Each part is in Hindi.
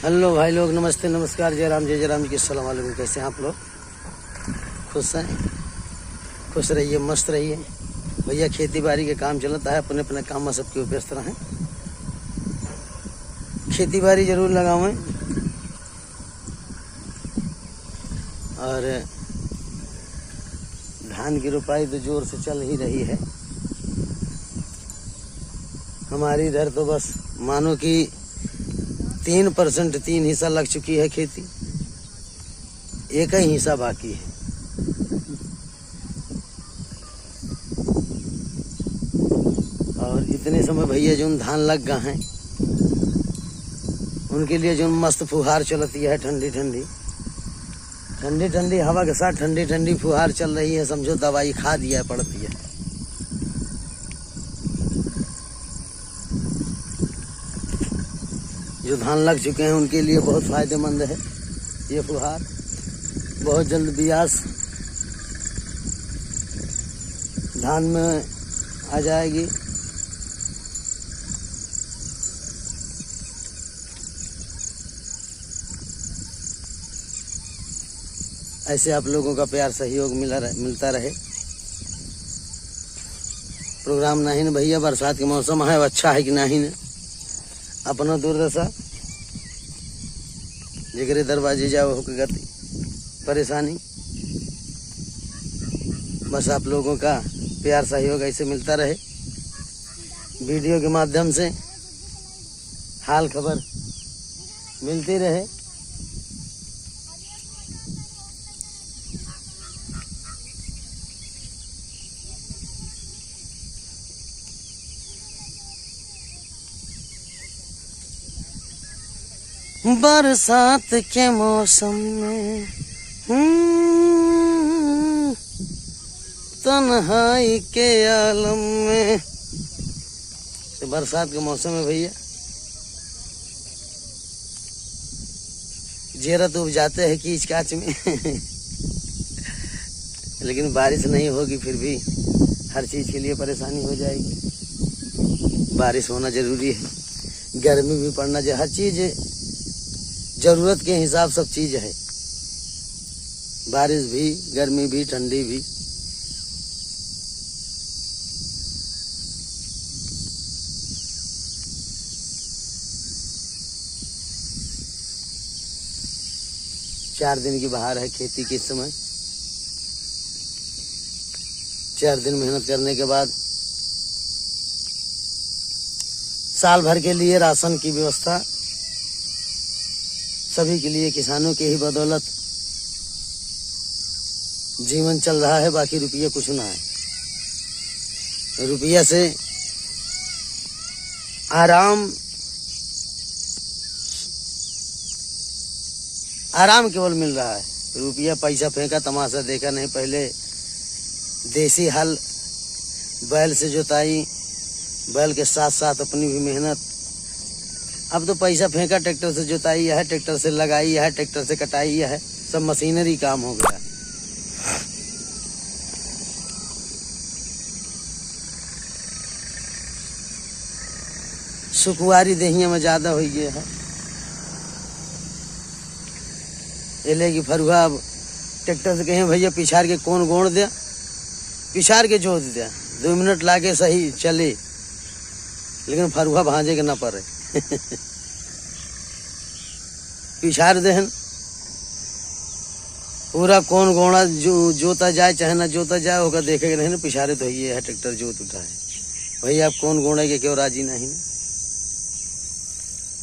हेलो भाई लोग, नमस्ते नमस्कार, जय राम जी, अस्सलाम वालेकुम। कैसे हैं आप लोग? खुश हैं? खुश रहिए, मस्त रहिए भैया। खेती बाड़ी के काम चलता है, अपने अपने काम में सबके व्यस्त रहें। खेती बाड़ी जरूर लगावें और धान की रोपाई तो जोर से चल ही रही है हमारी इधर। तो बस मानो कि 3% 3 हिस्सा लग चुकी है खेती, एक ही हिस्सा बाकी है। और इतने समय भैया जो धान लग गए हैं उनके लिए जो मस्त फुहार चलती है, ठंडी ठंडी ठंडी ठंडी हवा के साथ ठंडी ठंडी फुहार चल रही है। समझो दवाई खा दिया पड़ती है। जो धान लग चुके हैं उनके लिए बहुत फायदेमंद है ये फुहार। बहुत जल्द बियास धान में आ जाएगी। ऐसे आप लोगों का प्यार सहयोग मिलता रहे। प्रोग्राम नहीं न भैया, बरसात के मौसम है, अच्छा है कि नहीं न। अपना दुर्दशा जिगरे दरवाजे जाओ हो के गति परेशानी। बस आप लोगों का प्यार सहयोग ऐसे मिलता रहे। वीडियो के माध्यम से हाल खबर मिलती रहे। बरसात के मौसम में तन्हाई के आलम में। बरसात के मौसम में भैया जेरा तो उपजाते हैं कीच काच में लेकिन बारिश नहीं होगी फिर भी हर चीज के लिए परेशानी हो जाएगी। बारिश होना जरूरी है, गर्मी भी पड़ना चाहिए। हर चीज जरूरत के हिसाब सब चीज है। बारिश भी, गर्मी भी, ठंडी भी। चार दिन की बहार है खेती के समय। 4 दिन मेहनत करने के बाद साल भर के लिए राशन की व्यवस्था सभी के लिए, किसानों के ही बदौलत जीवन चल रहा है। बाकी रुपया कुछ ना है। रुपया से आराम केवल मिल रहा है। रुपया पैसा फेंका, तमाशा देखा नहीं। पहले देसी हल बैल से जोताई, बैल के साथ साथ अपनी भी मेहनत। अब तो पैसा फेंका, ट्रैक्टर से जोताई है, ट्रैक्टर से लगाई है, ट्रैक्टर से कटाई है, सब मशीनरी काम हो गया। सुखवारी देहिया में ज्यादा हो गया है। एले की फरुआ अब ट्रैक्टर से कहें भैया पिछाड़ के कौन गोड़ दिया, पिछाड़ के जोत दिया, 2 मिनट लागे सही चले, लेकिन फरुआ भांजे के ना पड़े पिछाड़ देहन पूरा कौन गोड़ा जोता जाए चाहे ना जोता जाए होगा देखेगा नहीं ना। पिछाड़े तो ये है ट्रैक्टर जोत उठा है भैया। आप कौन गोड़े के क्यों राजी नहीं ना।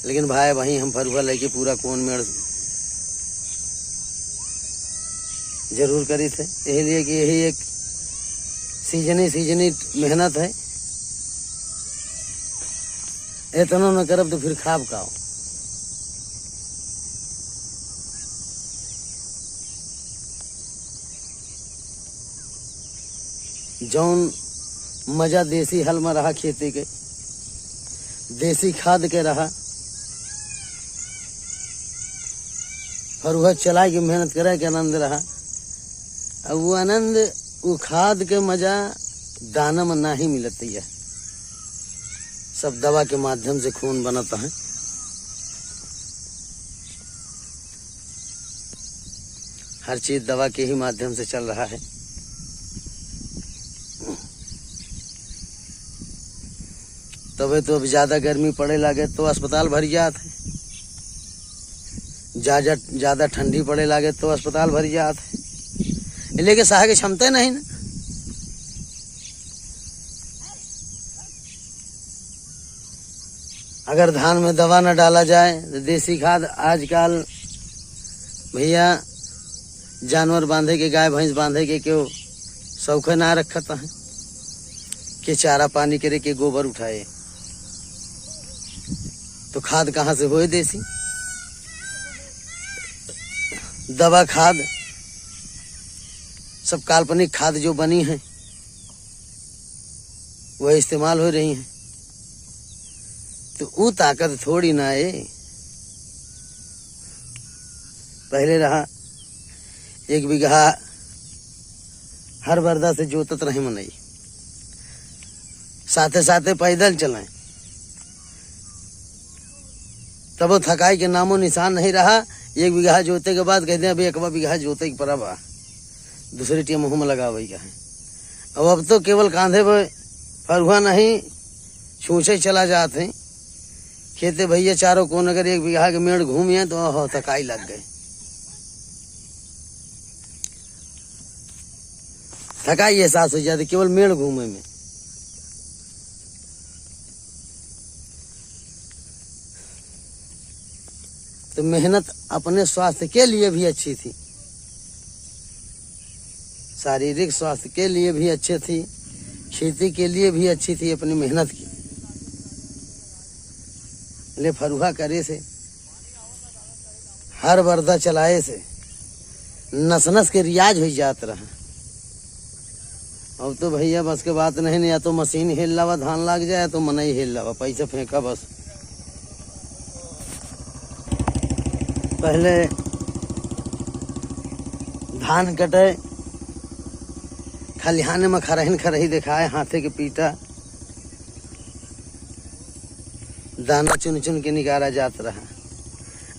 लेकिन भाई वहीं हम फरुआ लेके पूरा कौन मेड़ जरूर करी थे। यही लिए कि यही एक सीजनी मेहनत है। इतना न करब तो फिर खाब खाओ। जौन मजा देसी हल में रहा, खेती के देसी खाद के रहा, फरुआ चला के मेहनत करे के आनंद रहा। अब वो आनंद, वो खाद के मजा दाना में ना ही मिलती है। सब दवा के माध्यम से खून बनता है। हर चीज दवा के ही माध्यम से चल रहा है। तबे तो अब ज्यादा गर्मी पड़े लगे तो अस्पताल भर जात है, ज्यादा ठंडी पड़े लगे तो अस्पताल भर जात है। लेकिन सहे की क्षमता नहीं ना। अगर धान में दवा न डाला जाए तो देसी खाद आजकल भैया जानवर बांधे के, गाय भैंस बांधे के क्यों शौक ना रखता है कि चारा पानी करे के गोबर उठाए, तो खाद कहाँ से होए देसी। दवा खाद सब काल्पनिक खाद जो बनी है वह इस्तेमाल हो रही हैं, तो वो ताकत थोड़ी ना है। पहले रहा 1 बीघा हर बरदा से जोतत रहे मनई, साथे साथे पैदल चलाएं, तब वो थकाई के नामो निशान नहीं रहा। 1 बीघा जोते के बाद कहते हैं अभी 1 बीघा जोते के परबा दूसरे टिया मुँह में लगावे का है। अब तो केवल कांधे पे फरुआ नहीं छूछे चला जाते हैं खेते भैया चारों कोन। अगर 1 बीघा के मेड़ घूमिए तो थकाई लग गए, थकाई एहसास हो जाती केवल मेड़ घूमे में। तो मेहनत अपने स्वास्थ्य के लिए भी अच्छी थी, शारीरिक स्वास्थ्य के लिए भी अच्छी थी, खेती के लिए भी अच्छी थी अपनी मेहनत की। ले फरुहा करे से, हर बरदा चलाए से नस नस के रियाज हो जात रहा। अब तो भैया बस के बात नहीं, या तो मशीन हिल लावा धान लाग जाए, या तो मनई हिल लावा पैसा फेंका बस। पहले धान कटे खलिहाने में खरहिन खरही दिखाए, हाथे के पीटा दाना चुन चुन के निकाला जाता रहा।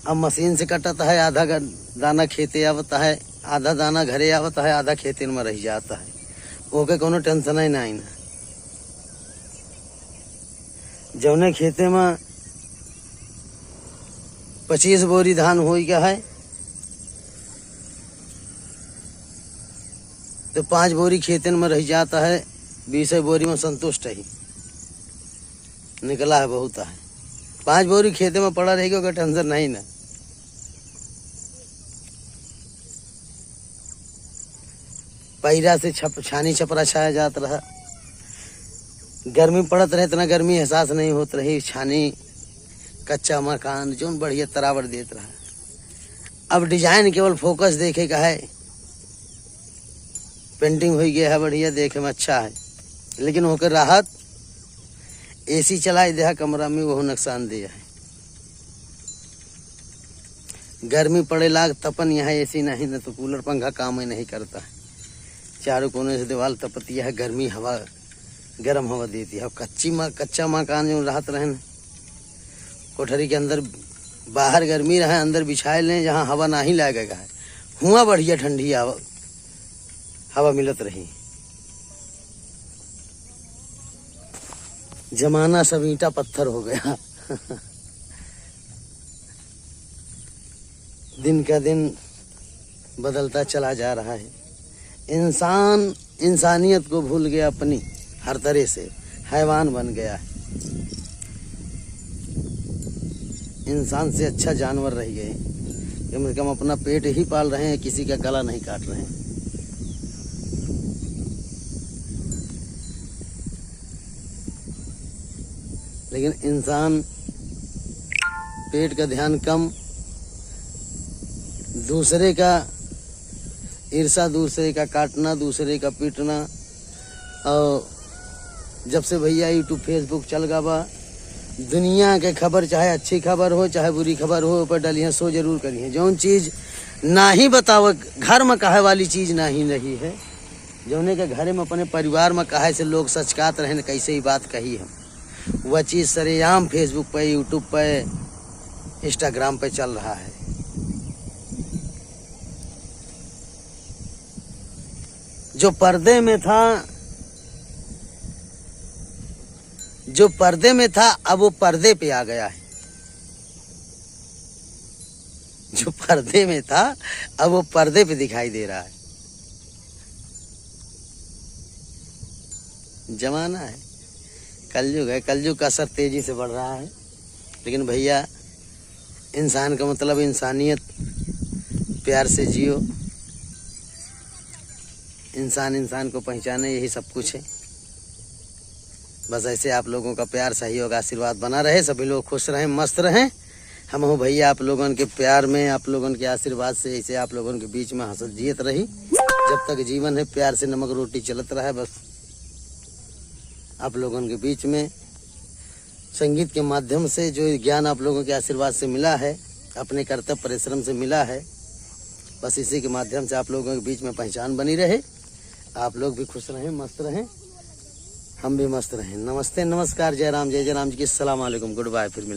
अब मशीन से कटता है, आधा दाना खेते आवता है, आधा दाना घरे आवता है, आधा खेते में रह जाता है। ओके कोनो टेंशन ही नहीं ना। जौने खेते में 25 बोरी धान हो गया है तो 5 बोरी खेतन में रह जाता है, 20 बोरी में संतुष्ट ही निकला है बहुत है। 5 बोरी खेते में पड़ा रहेगा कोई टेंशन नहीं ना। पैरा से छानी छपरा छाया जाता रहा, गर्मी पड़त रहे इतना गर्मी एहसास नहीं होत रही। छानी कच्चा मकान जो बढ़िया तरावर देत रहा। अब डिजाइन केवल फोकस देखे का है, पेंटिंग हो गया है बढ़िया, देखे में अच्छा है, लेकिन होकर राहत एसी चलाई दे कमरा में वो नुकसानदेह है। गर्मी पड़े लाग तपन, यहाँ एसी नहीं न तो कूलर पंखा काम ही नहीं करता है। चारों कोने से दीवार तपती है, गर्मी हवा गर्म हवा देती है। कच्चा मकान जो राहत रहे न, कोठरी के अंदर बाहर गर्मी रहे, अंदर बिछाए लें जहाँ हवा ना ही लगेगा है, हुआ बढ़िया ठंडी हवा मिलत रही। जमाना सब ईंटा पत्थर हो गया दिन का दिन बदलता चला जा रहा है। इंसान इंसानियत को भूल गया अपनी, हर तरह से हैवान बन गया है। इंसान से अच्छा जानवर रह गए, कम से कम अपना पेट ही पाल रहे हैं, किसी का गला नहीं काट रहे हैं। लेकिन इंसान पेट का ध्यान कम, दूसरे का ईर्षा, दूसरे का काटना, दूसरे का पीटना। और जब से भैया यूट्यूब फेसबुक चल गया बा, दुनिया के खबर चाहे अच्छी खबर हो चाहे बुरी खबर हो ऊपर डलियाँ सो जरूर करी है। जौन चीज़ ना ही बताव घर में कहे वाली चीज़ ना ही रही है, जौने के घरे में अपने परिवार में कहे से लोग सचकात रहे कैसे ही बात कही है, वह चीज़ सरेआम फेसबुक पे, यूट्यूब पे, इंस्टाग्राम पे चल रहा है। जो पर्दे में था अब वो पर्दे पे आ गया है। जो पर्दे में था अब वो पर्दे पे दिखाई दे रहा है। जमाना है, कलयुग है, कलयुग का असर तेजी से बढ़ रहा है। लेकिन भैया इंसान का मतलब इंसानियत, प्यार से जियो, इंसान को पहचाने, यही सब कुछ है। बस ऐसे आप लोगों का प्यार, सहयोग, आशीर्वाद बना रहे, सभी लोग खुश रहें, मस्त रहें। हम हो भैया आप लोगों के प्यार में, आप लोगों के आशीर्वाद से ऐसे आप लोगों के बीच में हंसत जियत रही। जब तक जीवन है प्यार से नमक रोटी चलत रहा है। बस आप लोगों के बीच में संगीत के माध्यम से जो ज्ञान आप लोगों के आशीर्वाद से मिला है, अपने कर्तव्य परिश्रम से मिला है, बस इसी के माध्यम से आप लोगों के बीच में पहचान बनी रहे। आप लोग भी खुश रहें, मस्त रहें, हम भी मस्त रहें। नमस्ते, नमस्कार, जय राम, जय राम जी की, अस्सलाम वालेकुम, गुड बाय, फिर मिलें।